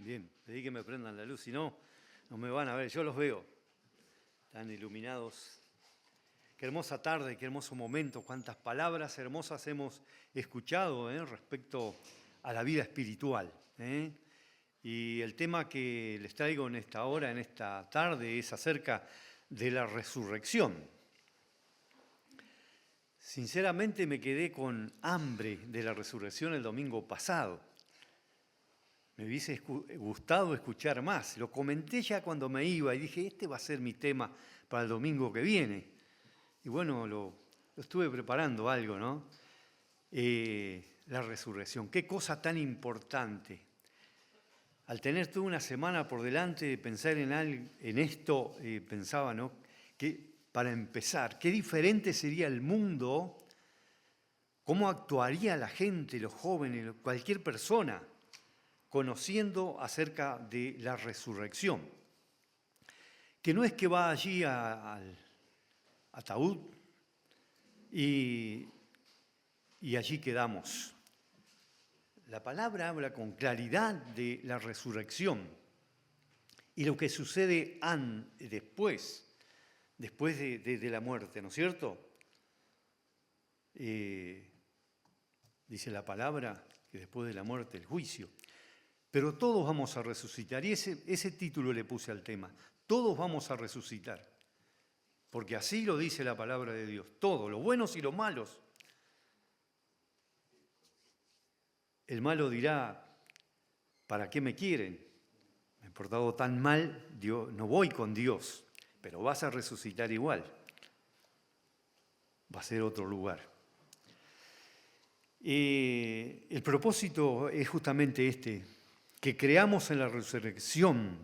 Bien, pedí que me prendan la luz, si no, no me van a ver, yo los veo, tan iluminados. Qué hermosa tarde, qué hermoso momento, cuántas palabras hermosas hemos escuchado respecto a la vida espiritual. Y el tema que les traigo en esta hora, en esta tarde, es acerca de la resurrección. Sinceramente me quedé con hambre de la resurrección el domingo pasado. Me hubiese gustado escuchar más. Lo comenté ya cuando me iba y dije, este va a ser mi tema para el domingo que viene. Y bueno, lo estuve preparando algo, ¿no? La resurrección, qué cosa tan importante. Al tener toda una semana por delante de pensar en esto, pensaba, ¿no? Que para empezar, qué diferente sería el mundo, cómo actuaría la gente, los jóvenes, cualquier persona, conociendo acerca de la resurrección. Que no es que va allí al ataúd y allí quedamos. La palabra habla con claridad de la resurrección y lo que sucede después de la muerte, ¿no es cierto? Dice la palabra que después de la muerte el juicio. Pero todos vamos a resucitar, y ese título le puse al tema, todos vamos a resucitar, porque así lo dice la palabra de Dios, todos, los buenos y los malos. El malo dirá, ¿para qué me quieren? Me he portado tan mal, no voy con Dios, pero vas a resucitar igual, va a ser otro lugar. El propósito es justamente este, que creamos en la resurrección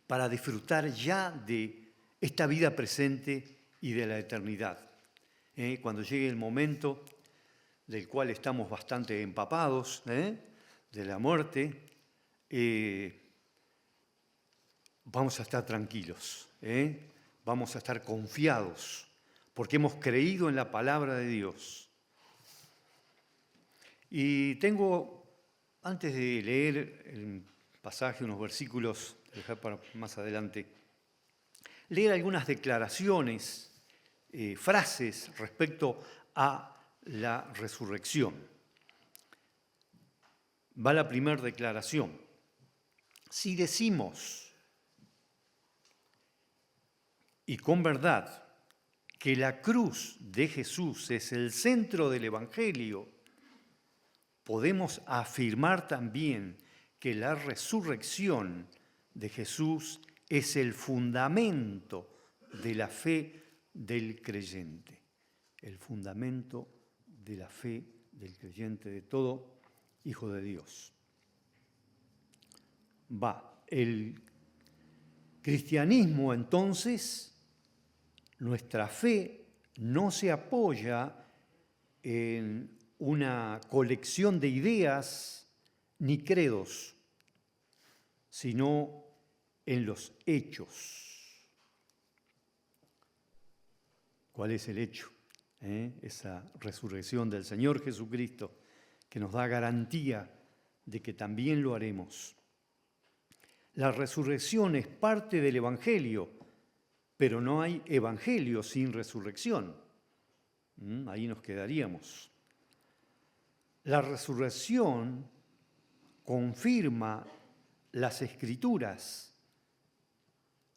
para disfrutar ya de esta vida presente y de la eternidad. Cuando llegue el momento del cual estamos bastante empapados, de la muerte, vamos a estar tranquilos, vamos a estar confiados, porque hemos creído en la palabra de Dios. Y tengo, antes de leer el pasaje, unos versículos, dejar para más adelante, leer algunas declaraciones, frases respecto a la resurrección. Va la primera declaración. Si decimos, y con verdad, que la cruz de Jesús es el centro del Evangelio, podemos afirmar también que la resurrección de Jesús es el fundamento de la fe del creyente. El fundamento de la fe del creyente, de todo hijo de Dios. El cristianismo, entonces, nuestra fe no se apoya en una colección de ideas ni credos, sino en los hechos. ¿Cuál es el hecho? Esa resurrección del Señor Jesucristo que nos da garantía de que también lo haremos. La resurrección es parte del Evangelio, pero no hay Evangelio sin resurrección. Ahí nos quedaríamos. La resurrección confirma las Escrituras,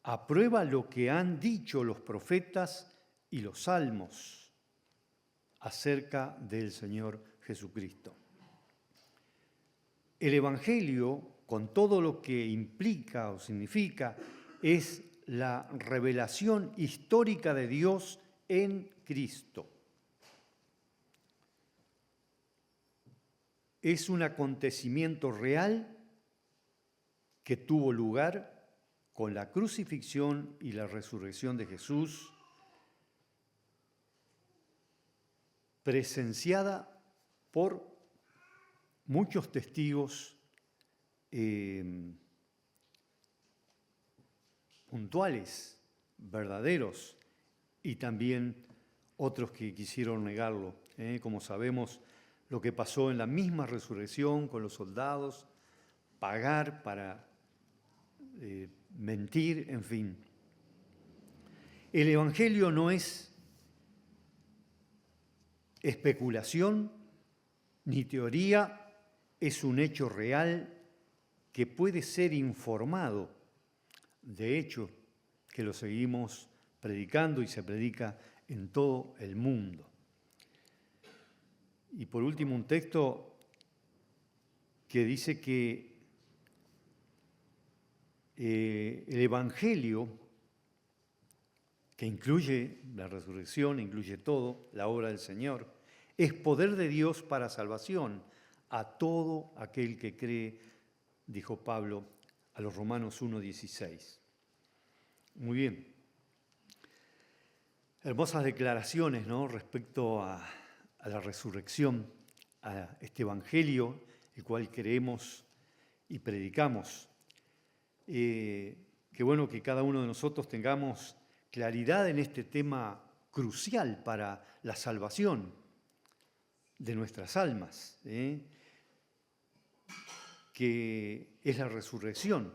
aprueba lo que han dicho los profetas y los salmos acerca del Señor Jesucristo. El Evangelio, con todo lo que implica o significa, es la revelación histórica de Dios en Cristo. Es un acontecimiento real que tuvo lugar con la crucifixión y la resurrección de Jesús, presenciada por muchos testigos puntuales, verdaderos, y también otros que quisieron negarlo. Como sabemos, lo que pasó en la misma resurrección con los soldados, pagar, para mentir, en fin. El Evangelio no es especulación ni teoría, es un hecho real que puede ser informado. De hecho, que lo seguimos predicando y se predica en todo el mundo. Y por último, un texto que dice que el Evangelio, que incluye la resurrección, incluye todo, la obra del Señor, es poder de Dios para salvación a todo aquel que cree, dijo Pablo a los Romanos 1:16. Muy bien. Hermosas declaraciones, ¿no?, respecto a la resurrección, a este Evangelio, el cual creemos y predicamos. Qué bueno que cada uno de nosotros tengamos claridad en este tema crucial para la salvación de nuestras almas, que es la resurrección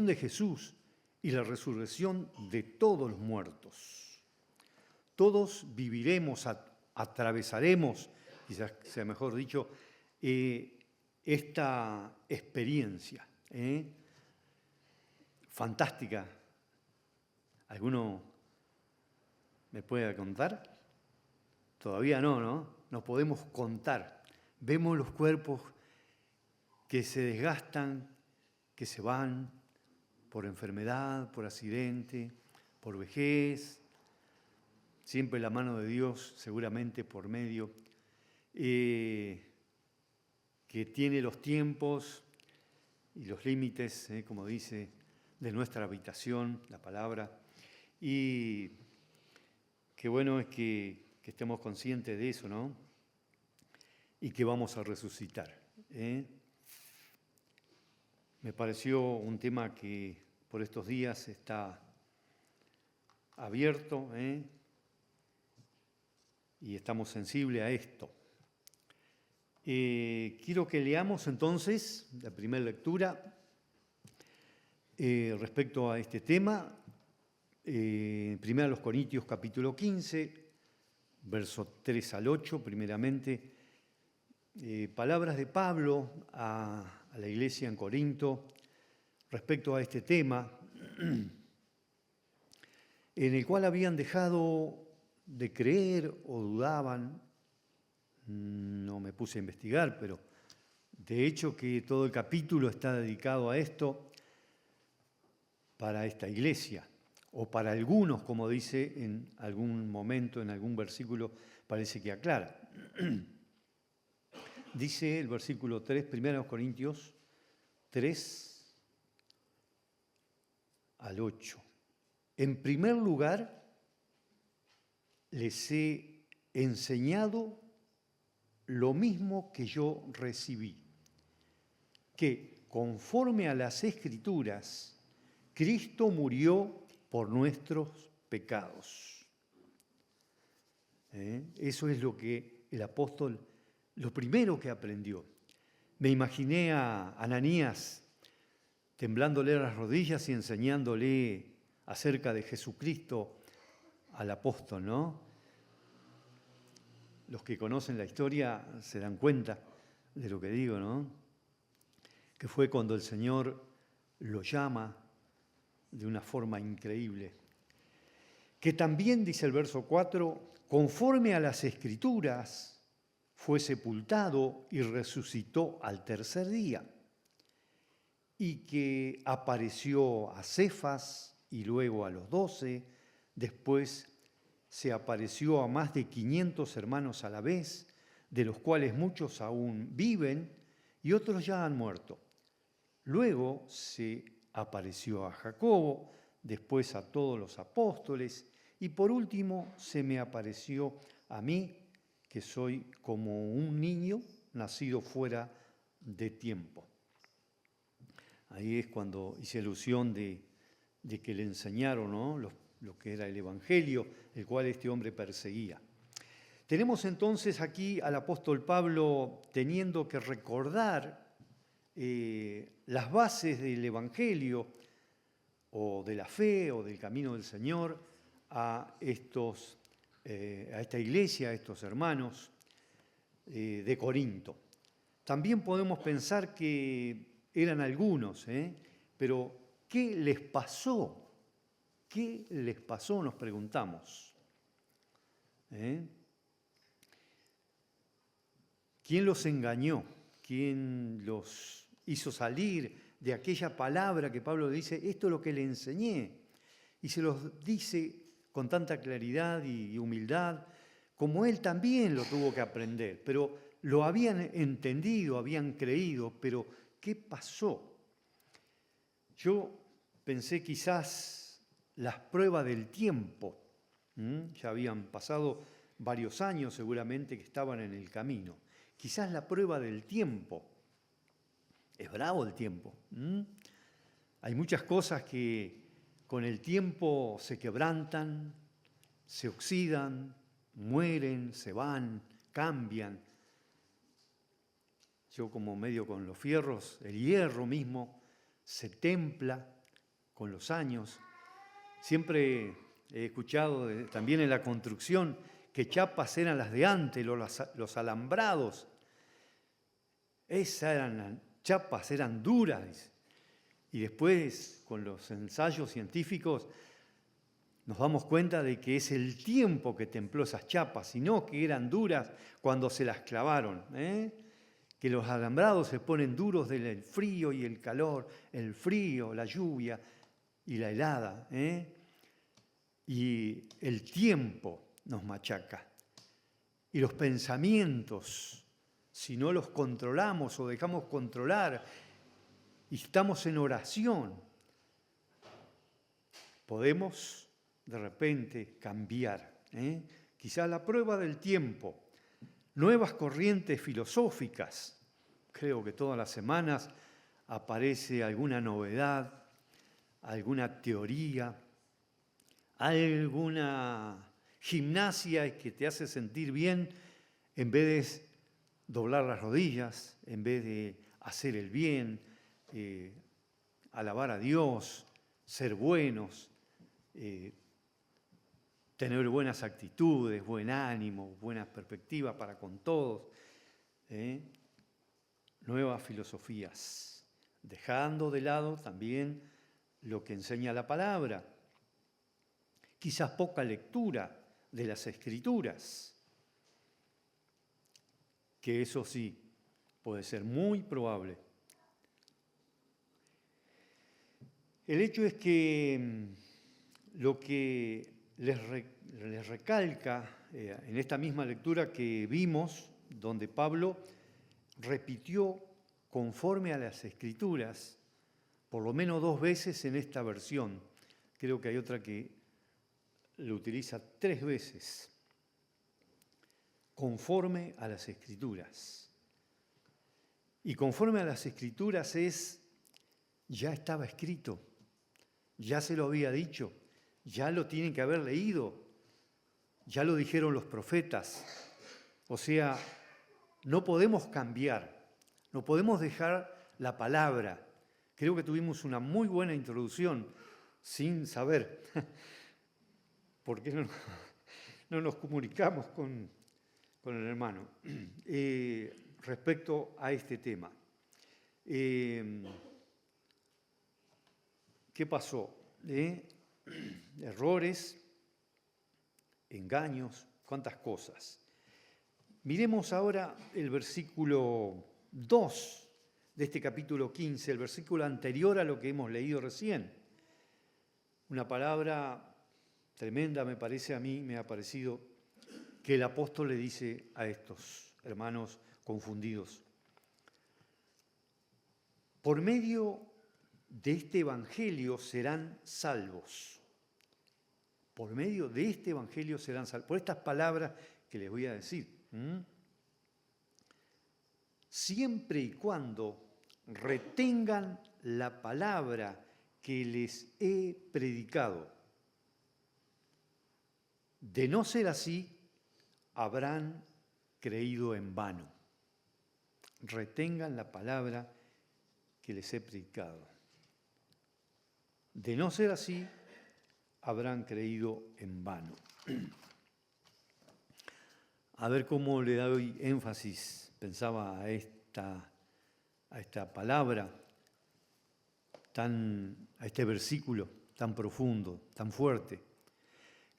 de Jesús y la resurrección de todos los muertos. Todos viviremos, atravesaremos, quizás sea mejor dicho, esta experiencia fantástica. ¿Alguno me puede contar? Todavía no, ¿no? No podemos contar. Vemos los cuerpos que se desgastan, que se van por enfermedad, por accidente, por vejez, siempre la mano de Dios seguramente por medio, que tiene los tiempos y los límites, como dice, de nuestra habitación, la palabra, y qué bueno es que estemos conscientes de eso, ¿no? Y que vamos a resucitar. Me pareció un tema que por estos días está abierto, y estamos sensibles a esto. Quiero que leamos entonces la primera lectura respecto a este tema, 1 Corintios capítulo 15, versos 3 al 8, primeramente, palabras de Pablo a la iglesia en Corinto respecto a este tema, en el cual habían dejado de creer o dudaban. No me puse a investigar, pero de hecho que todo el capítulo está dedicado a esto para esta iglesia, o para algunos, como dice en algún momento, en algún versículo, parece que aclara. Dice el versículo 3, 1 Corintios 3 al 8. En primer lugar, les he enseñado lo mismo que yo recibí, que conforme a las Escrituras, Cristo murió por nuestros pecados. Eso es lo que el apóstol, lo primero que aprendió. Me imaginé a Ananías temblándole las rodillas y enseñándole acerca de Jesucristo al apóstol, ¿no? Los que conocen la historia se dan cuenta de lo que digo, ¿no? Que fue cuando el Señor lo llama de una forma increíble. Que también, dice el verso 4, conforme a las Escrituras, fue sepultado y resucitó al tercer día, y que apareció a Cefas y luego a los 12, después se apareció a más de 500 hermanos a la vez, de los cuales muchos aún viven y otros ya han muerto. Luego se apareció a Jacobo, después a todos los apóstoles, y por último se me apareció a mí, que soy como un niño nacido fuera de tiempo. Ahí es cuando hice alusión de que le enseñaron, ¿no?, lo que era el Evangelio, el cual este hombre perseguía. Tenemos entonces aquí al apóstol Pablo teniendo que recordar las bases del Evangelio o de la fe o del camino del Señor a esta iglesia, a estos hermanos de Corinto. También podemos pensar que eran algunos, pero ¿qué les pasó? ¿Qué les pasó? Nos preguntamos. ¿Quién los engañó? ¿Quién los hizo salir de aquella palabra que Pablo dice, esto es lo que le enseñé? Y se los dice con tanta claridad y humildad, como él también lo tuvo que aprender. Pero lo habían entendido, habían creído, pero ¿qué pasó? Yo pensé quizás las pruebas del tiempo. Ya habían pasado varios años seguramente que estaban en el camino. Quizás la prueba del tiempo. Es bravo el tiempo. Hay muchas cosas que con el tiempo se quebrantan, se oxidan, mueren, se van, cambian. Yo como medio con los fierros, el hierro mismo se templa con los años. Siempre he escuchado también en la construcción que chapas eran las de antes, los alambrados. Esas eran chapas, eran duras. Y después, con los ensayos científicos, nos damos cuenta de que es el tiempo que templó esas chapas, y no que eran duras cuando se las clavaron. Que los alambrados se ponen duros del frío y el calor, el frío, la lluvia y la helada. Y el tiempo nos machaca. Y los pensamientos, si no los controlamos o dejamos controlar y estamos en oración, podemos de repente cambiar. Quizá la prueba del tiempo, nuevas corrientes filosóficas. Creo que todas las semanas aparece alguna novedad, alguna teoría, alguna gimnasia que te hace sentir bien en vez de doblar las rodillas, en vez de hacer el bien, alabar a Dios, ser buenos, tener buenas actitudes, buen ánimo, buenas perspectivas para con todos. Nuevas filosofías, dejando de lado también lo que enseña la palabra. Quizás poca lectura de las Escrituras, que eso sí puede ser muy probable. El hecho es que lo que les recalca en esta misma lectura que vimos, donde Pablo repitió conforme a las Escrituras, por lo menos 2 veces en esta versión. Creo que hay otra que lo utiliza 3 veces, conforme a las Escrituras. Y conforme a las Escrituras ya estaba escrito, ya se lo había dicho, ya lo tienen que haber leído, ya lo dijeron los profetas. O sea, no podemos cambiar, no podemos dejar la palabra. Creo que tuvimos una muy buena introducción sin saber por qué no nos comunicamos con el hermano respecto a este tema. ¿Qué pasó? Errores, engaños, cuántas cosas. Miremos ahora el versículo 2 de este capítulo 15, el versículo anterior a lo que hemos leído recién. Una palabra tremenda me parece a mí, me ha parecido, que el apóstol le dice a estos hermanos confundidos. Por medio de este evangelio serán salvos. Por medio de este evangelio serán salvos. Por estas palabras que les voy a decir. Siempre y cuando retengan la palabra que les he predicado. De no ser así, habrán creído en vano. Retengan la palabra que les he predicado. De no ser así, habrán creído en vano. A ver cómo le doy énfasis, pensaba a esta palabra, a este versículo tan profundo, tan fuerte.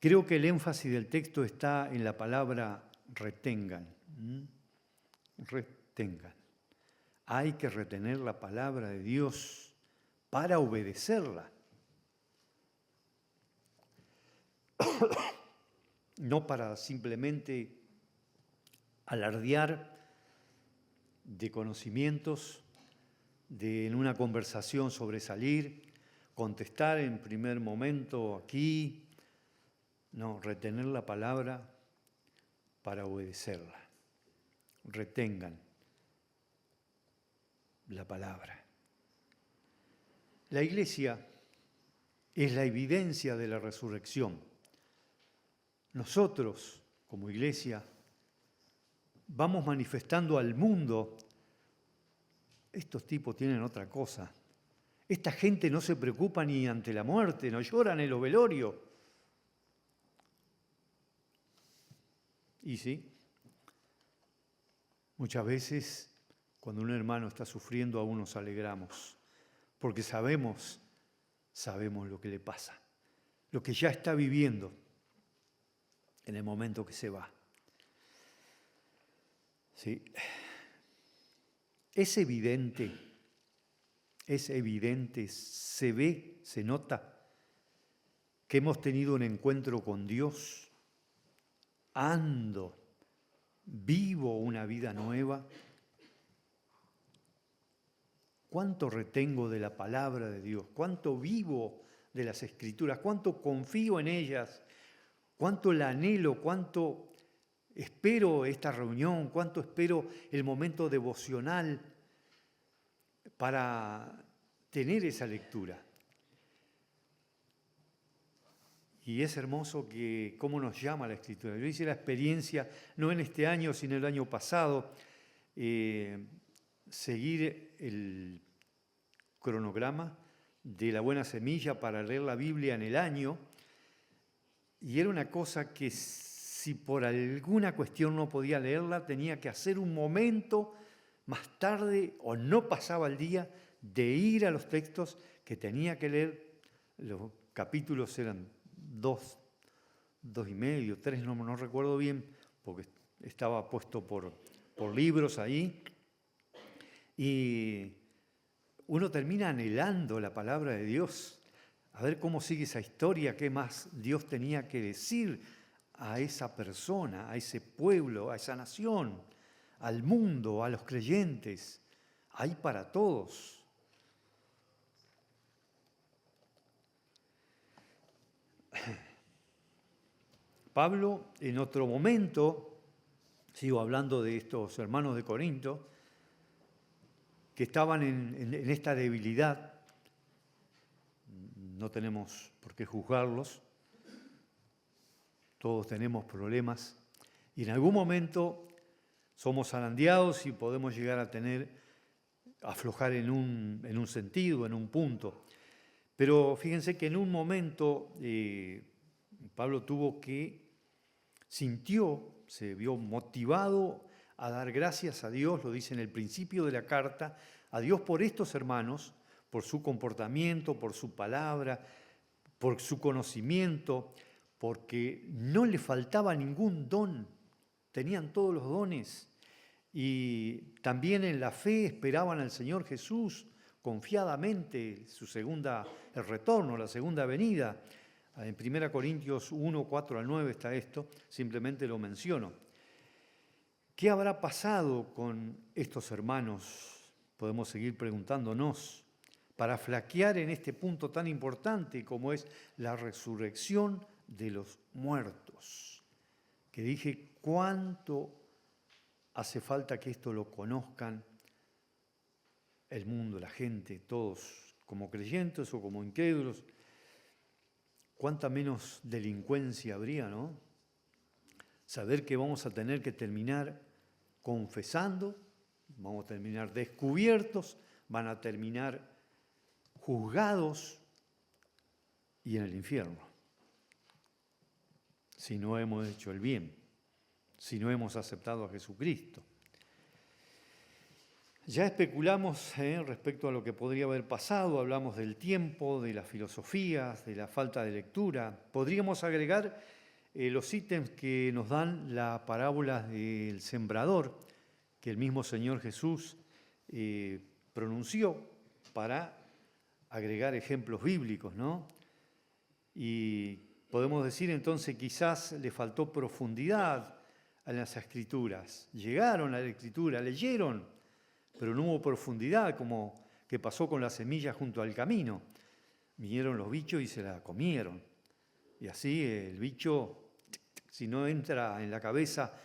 Creo que el énfasis del texto está en la palabra retengan. Retengan. Hay que retener la palabra de Dios para obedecerla. No para simplemente alardear de conocimientos, de en una conversación sobresalir, contestar en primer momento aquí. No, retener la palabra para obedecerla. Retengan la palabra. La Iglesia es la evidencia de la resurrección. Nosotros, como Iglesia, vamos manifestando al mundo, estos tipos tienen otra cosa. Esta gente no se preocupa ni ante la muerte, no lloran en los velorios. Y sí, muchas veces cuando un hermano está sufriendo aún nos alegramos, porque sabemos lo que le pasa, lo que ya está viviendo en el momento que se va. Sí. Es evidente, se ve, se nota que hemos tenido un encuentro con Dios, vivo una vida nueva. ¿Cuánto retengo de la palabra de Dios? ¿Cuánto vivo de las Escrituras? ¿Cuánto confío en ellas? ¿Cuánto la anhelo? ¿Cuánto espero esta reunión? ¿Cuánto espero el momento devocional para tener esa lectura? Y es hermoso que cómo nos llama la Escritura. Yo hice la experiencia, no en este año, sino el año pasado, seguir el cronograma de la Buena Semilla para leer la Biblia en el año. Y era una cosa que si por alguna cuestión no podía leerla, tenía que hacer un momento más tarde o no pasaba el día de ir a los textos que tenía que leer. Los capítulos eran 2 y medio, 3, no recuerdo bien, porque estaba puesto por libros ahí. Y uno termina anhelando la palabra de Dios, a ver cómo sigue esa historia, qué más Dios tenía que decir a esa persona, a ese pueblo, a esa nación, al mundo, a los creyentes. Hay para todos. Pablo, en otro momento, sigo hablando de estos hermanos de Corinto, que estaban en esta debilidad, no tenemos por qué juzgarlos, todos tenemos problemas, y en algún momento somos zarandeados y podemos llegar a aflojar en un sentido, en un punto. Pero fíjense que en un momento Pablo se vio motivado a dar gracias a Dios, lo dice en el principio de la carta, a Dios por estos hermanos, por su comportamiento, por su palabra, por su conocimiento, porque no le faltaba ningún don, tenían todos los dones. Y también en la fe esperaban al Señor Jesús confiadamente, el retorno, la segunda venida. En 1 Corintios 1, 4 al 9 está esto, simplemente lo menciono. ¿Qué habrá pasado con estos hermanos? Podemos seguir preguntándonos, para flaquear en este punto tan importante como es la resurrección de los muertos. Que dije, ¿cuánto hace falta que esto lo conozcan el mundo, la gente, todos, como creyentes o como incrédulos? ¿Cuánta menos delincuencia habría, no? Saber que vamos a tener que terminar confesando, vamos a terminar descubiertos, van a terminar juzgados y en el infierno, si no hemos hecho el bien, si no hemos aceptado a Jesucristo. Ya especulamos respecto a lo que podría haber pasado, hablamos del tiempo, de las filosofías, de la falta de lectura. Podríamos agregar los ítems que nos dan la parábola del sembrador, que el mismo Señor Jesús pronunció para agregar ejemplos bíblicos, ¿no? Y podemos decir entonces quizás le faltó profundidad a las Escrituras. Llegaron a la Escritura, leyeron, pero no hubo profundidad, como que pasó con la semilla junto al camino. Vinieron los bichos y se la comieron. Y así el bicho, si no entra en la cabeza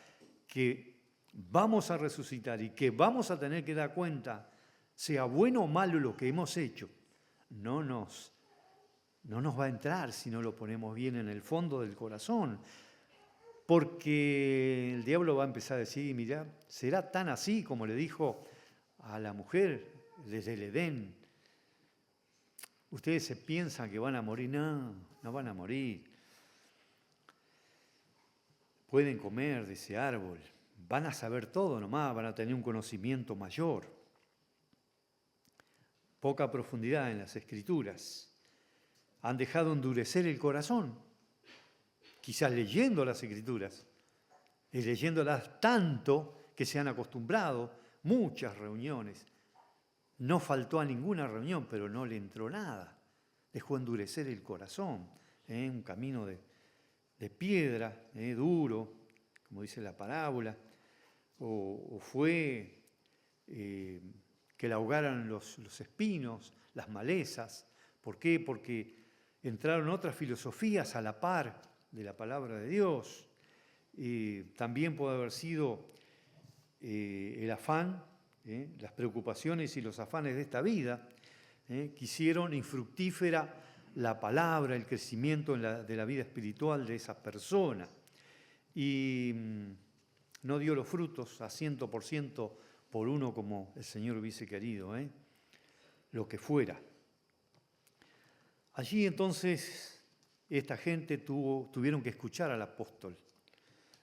que vamos a resucitar y que vamos a tener que dar cuenta, sea bueno o malo lo que hemos hecho, no nos va a entrar si no lo ponemos bien en el fondo del corazón. Porque el diablo va a empezar a decir, mirá, será tan así como le dijo a la mujer desde el Edén. Ustedes se piensan que van a morir, no van a morir. Pueden comer de ese árbol, van a saber todo nomás, van a tener un conocimiento mayor. Poca profundidad en las Escrituras. Han dejado endurecer el corazón, quizás leyendo las Escrituras, y leyéndolas tanto que se han acostumbrado, muchas reuniones. No faltó a ninguna reunión, pero no le entró nada. Dejó endurecer el corazón, un camino de piedra, duro, como dice la parábola, o fue que le ahogaran los espinos, las malezas. ¿Por qué? Porque entraron otras filosofías a la par de la palabra de Dios. También puede haber sido el afán, las preocupaciones y los afanes de esta vida, que hicieron infructífera la palabra, el crecimiento de la vida espiritual de esa persona. Y no dio los frutos a 100% por uno como el Señor hubiese querido, lo que fuera. Allí entonces esta gente tuvieron que escuchar al apóstol.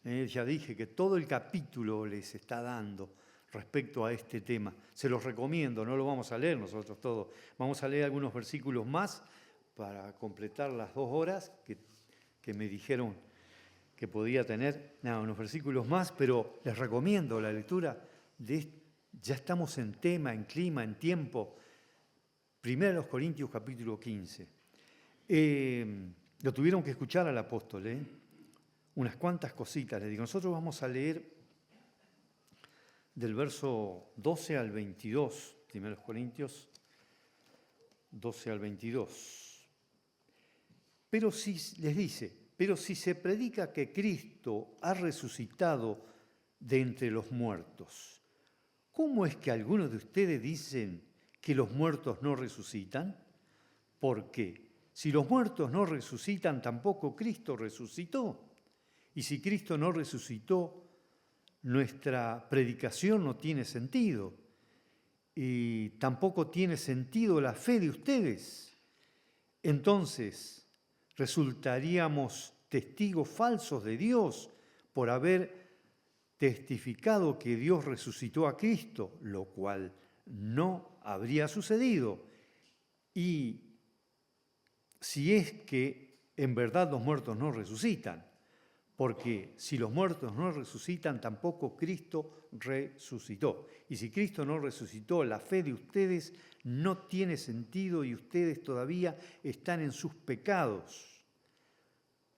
Ya dije que todo el capítulo les está dando respecto a este tema. Se los recomiendo, no lo vamos a leer nosotros todo. Vamos a leer algunos versículos más para completar las 2 horas que me dijeron que podía tener. Unos versículos más, pero les recomiendo la lectura ya estamos en tema, en clima, en tiempo. 1 Corintios capítulo 15. Lo tuvieron que escuchar al apóstol, unas cuantas cositas. Le digo, nosotros vamos a leer del verso 12 al 22, 1 Corintios 12 al 22. Pero si les dice, pero si se predica que Cristo ha resucitado de entre los muertos, ¿cómo es que algunos de ustedes dicen que los muertos no resucitan? ¿Por qué? Si los muertos no resucitan, tampoco Cristo resucitó. Y si Cristo no resucitó, nuestra predicación no tiene sentido. Y tampoco tiene sentido la fe de ustedes. Entonces, resultaríamos testigos falsos de Dios por haber testificado que Dios resucitó a Cristo, lo cual no habría sucedido. Y si es que en verdad los muertos no resucitan, porque si los muertos no resucitan, tampoco Cristo resucitó. Y si Cristo no resucitó, la fe de ustedes no tiene sentido y ustedes todavía están en sus pecados.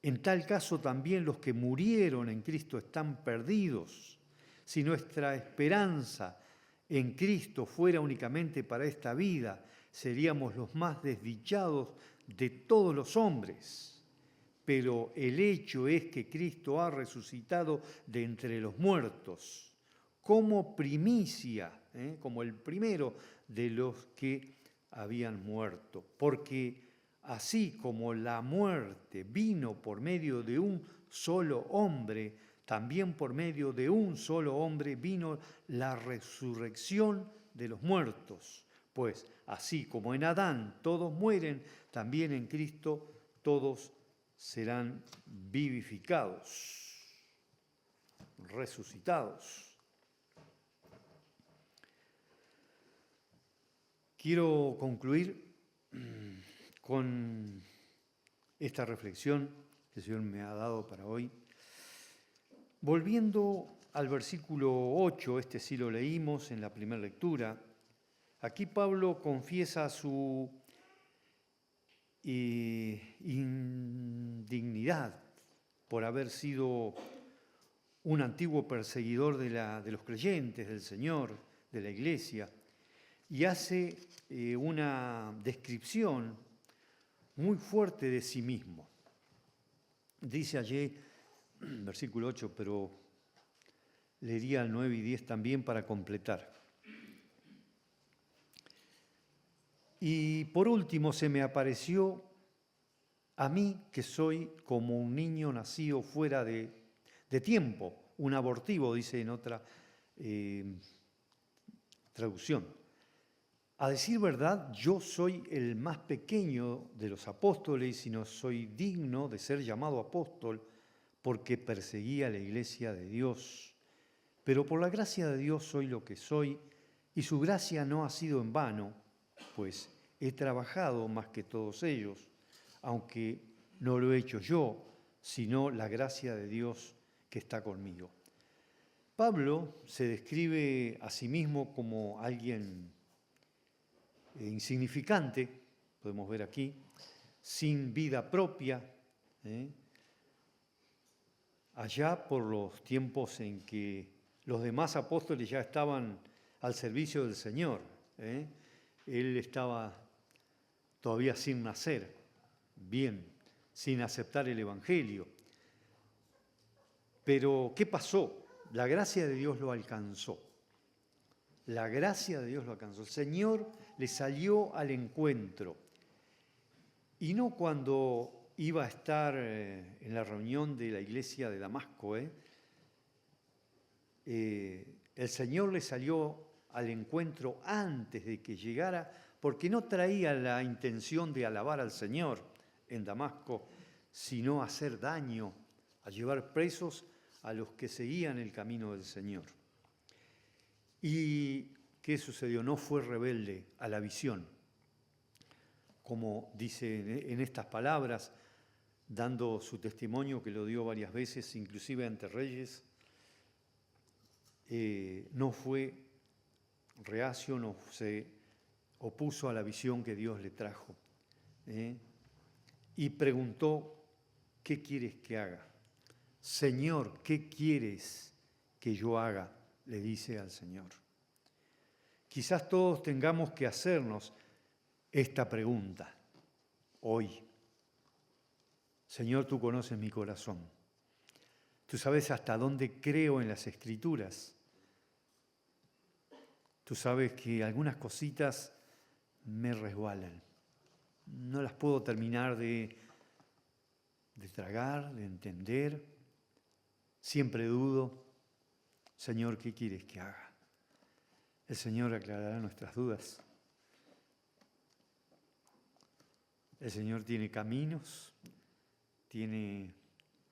En tal caso también los que murieron en Cristo están perdidos. Si nuestra esperanza en Cristo fuera únicamente para esta vida, seríamos los más desdichados de todos los hombres. Pero el hecho es que Cristo ha resucitado de entre los muertos, como primicia, como el primero de los que habían muerto. Porque así como la muerte vino por medio de un solo hombre, también por medio de un solo hombre vino la resurrección de los muertos. Pues así como en Adán todos mueren, también en Cristo todos serán vivificados, resucitados. Quiero concluir con esta reflexión que el Señor me ha dado para hoy. Volviendo al versículo 8, este sí lo leímos en la primera lectura, aquí Pablo confiesa su indignidad por haber sido un antiguo perseguidor de los creyentes, del Señor, de la Iglesia, y hace una descripción muy fuerte de sí mismo. Dice allí, versículo 8, pero leería el 9 y 10 también para completar. Y por último se me apareció a mí, que soy como un niño nacido fuera de tiempo, un abortivo, dice en otra traducción. A decir verdad, yo soy el más pequeño de los apóstoles y no soy digno de ser llamado apóstol porque perseguía la iglesia de Dios. Pero por la gracia de Dios soy lo que soy y su gracia no ha sido en vano, pues he trabajado más que todos ellos, aunque no lo he hecho yo, sino la gracia de Dios que está conmigo. Pablo se describe a sí mismo como alguien insignificante, podemos ver aquí, sin vida propia, allá por los tiempos en que los demás apóstoles ya estaban al servicio del Señor. Él estaba todavía sin nacer, bien, sin aceptar el Evangelio. Pero, ¿qué pasó? La gracia de Dios lo alcanzó. La gracia de Dios lo alcanzó. El Señor le salió al encuentro. Y no cuando iba a estar en la reunión de la iglesia de Damasco. El Señor le salió al encuentro antes de que llegara, porque no traía la intención de alabar al Señor en Damasco, sino hacer daño, a llevar presos a los que seguían el camino del Señor. ¿Y qué sucedió? No fue rebelde a la visión, como dice en estas palabras, dando su testimonio, que lo dio varias veces, inclusive ante reyes. No fue reacio, no se opuso a la visión que Dios le trajo. Y preguntó, ¿qué quieres que haga? Señor, ¿qué quieres que yo haga? Le dice al Señor. Quizás todos tengamos que hacernos esta pregunta hoy. Señor, tú conoces mi corazón. Tú sabes hasta dónde creo en las Escrituras. Tú sabes que algunas cositas me resbalan. No las puedo terminar de tragar, de entender. Siempre dudo. Señor, ¿qué quieres que haga? El Señor aclarará nuestras dudas. El Señor tiene caminos, tiene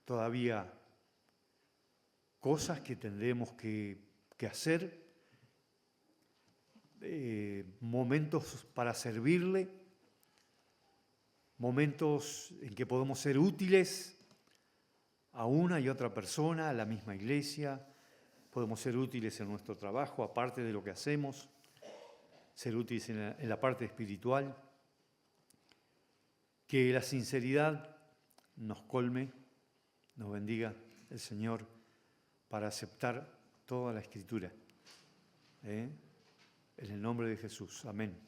todavía cosas que tendremos que hacer, momentos para servirle, momentos en que podemos ser útiles a una y otra persona, a la misma iglesia. Podemos ser útiles en nuestro trabajo, aparte de lo que hacemos, ser útiles en la parte espiritual. Que la sinceridad nos colme, nos bendiga el Señor para aceptar toda la Escritura. En el nombre de Jesús. Amén.